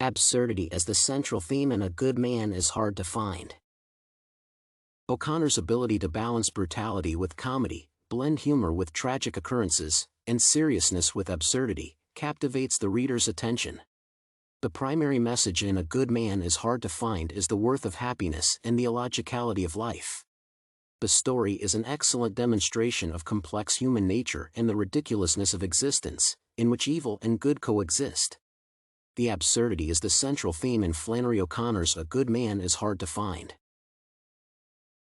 Absurdity as the central theme in A Good Man is hard to find. O'Connor's ability to balance brutality with comedy, blend humor with tragic occurrences, and seriousness with absurdity, captivates the reader's attention. The primary message in A Good Man is hard to find is the worth of happiness and the illogicality of life. The story is an excellent demonstration of complex human nature and the ridiculousness of existence, in which evil and good coexist. The absurdity is the central theme in Flannery O'Connor's A Good Man is Hard to Find.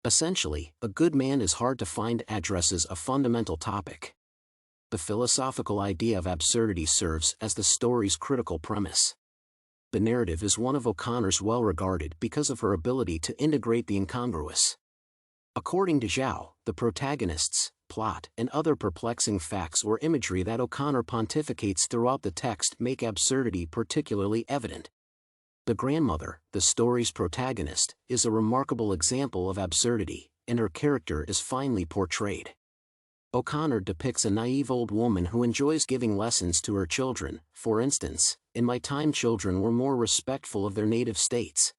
Essentially, A Good Man is Hard to Find addresses a fundamental topic. The philosophical idea of absurdity serves as the story's critical premise. The narrative is one of O'Connor's well-regarded because of her ability to integrate the incongruous. According to Zhao, the protagonist's plot and other perplexing facts or imagery that O'Connor pontificates throughout the text make absurdity particularly evident. The grandmother, the story's protagonist, is a remarkable example of absurdity, and her character is finely portrayed. O'Connor depicts a naive old woman who enjoys giving lessons to her children. For instance, in my time children were more respectful of their native states.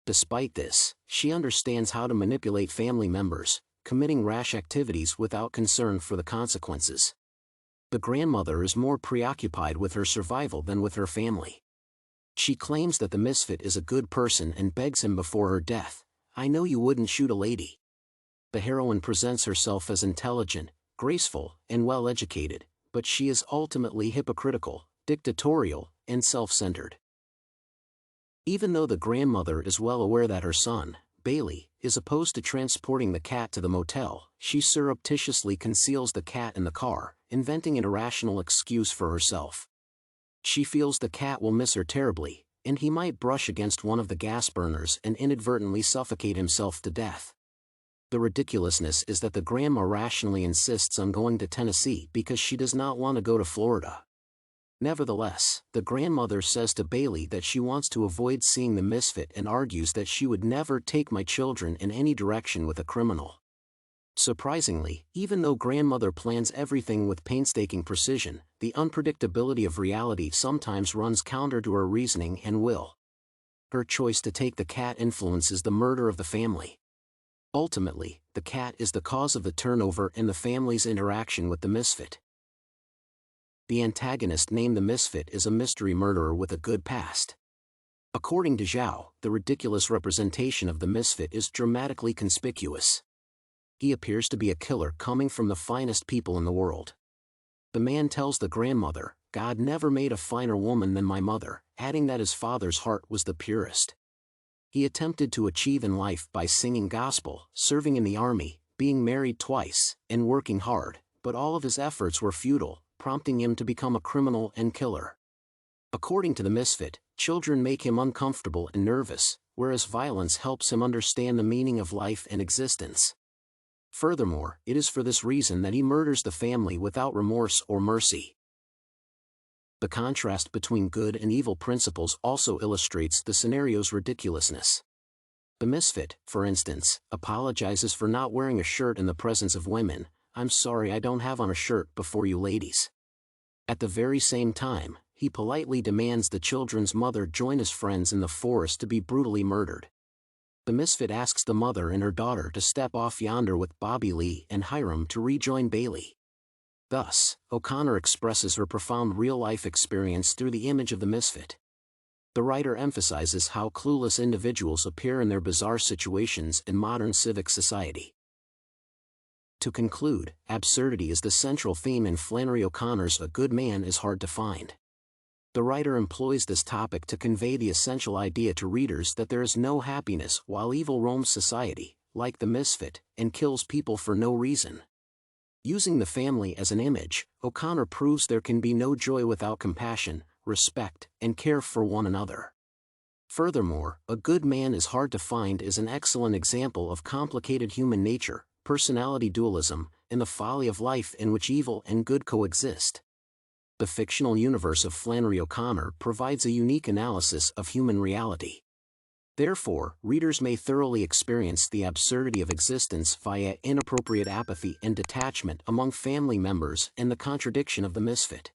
Despite this, she understands how to manipulate family members, committing rash activities without concern for the consequences. The grandmother is more preoccupied with her survival than with her family. She claims that the misfit is a good person and begs him before her death, "I know you wouldn't shoot a lady." The heroine presents herself as intelligent, graceful, and well-educated, but she is ultimately hypocritical, dictatorial, and self-centered. Even though the grandmother is well aware that her son, Bailey, is opposed to transporting the cat to the motel, she surreptitiously conceals the cat in the car, inventing an irrational excuse for herself. She feels the cat will miss her terribly, and he might brush against one of the gas burners and inadvertently suffocate himself to death. The ridiculousness is that the grandma rationally insists on going to Tennessee because she does not want to go to Florida. Nevertheless, the grandmother says to Bailey that she wants to avoid seeing the misfit and argues that she would never take my children in any direction with a criminal. Surprisingly, even though grandmother plans everything with painstaking precision, the unpredictability of reality sometimes runs counter to her reasoning and will. Her choice to take the cat influences the murder of the family. Ultimately, the cat is the cause of the turnover in the family's interaction with the misfit. The antagonist named the misfit is a mystery murderer with a good past. According to Zhao, the ridiculous representation of the misfit is dramatically conspicuous. He appears to be a killer coming from the finest people in the world. The man tells the grandmother, "God never made a finer woman than my mother," adding that his father's heart was the purest. He attempted to achieve in life by singing gospel, serving in the army, being married twice, and working hard, but all of his efforts were futile, prompting him to become a criminal and killer. According to the misfit, children make him uncomfortable and nervous, whereas violence helps him understand the meaning of life and existence. Furthermore, it is for this reason that he murders the family without remorse or mercy. The contrast between good and evil principles also illustrates the scenario's ridiculousness. The misfit, for instance, apologizes for not wearing a shirt in the presence of women. "I'm sorry I don't have on a shirt before you ladies." At the very same time, he politely demands the children's mother join his friends in the forest to be brutally murdered. The misfit asks the mother and her daughter to step off yonder with Bobby Lee and Hiram to rejoin Bailey. Thus, O'Connor expresses her profound real-life experience through the image of the misfit. The writer emphasizes how clueless individuals appear in their bizarre situations in modern civic society. To conclude, absurdity is the central theme in Flannery O'Connor's A Good Man is Hard to Find. The writer employs this topic to convey the essential idea to readers that there is no happiness while evil roams society, like the misfit, and kills people for no reason. Using the family as an image, O'Connor proves there can be no joy without compassion, respect, and care for one another. Furthermore, A Good Man is Hard to Find is an excellent example of complicated human nature, personality dualism, and the folly of life in which evil and good coexist. The fictional universe of Flannery O'Connor provides a unique analysis of human reality. Therefore, readers may thoroughly experience the absurdity of existence via inappropriate apathy and detachment among family members and the contradiction of the misfit.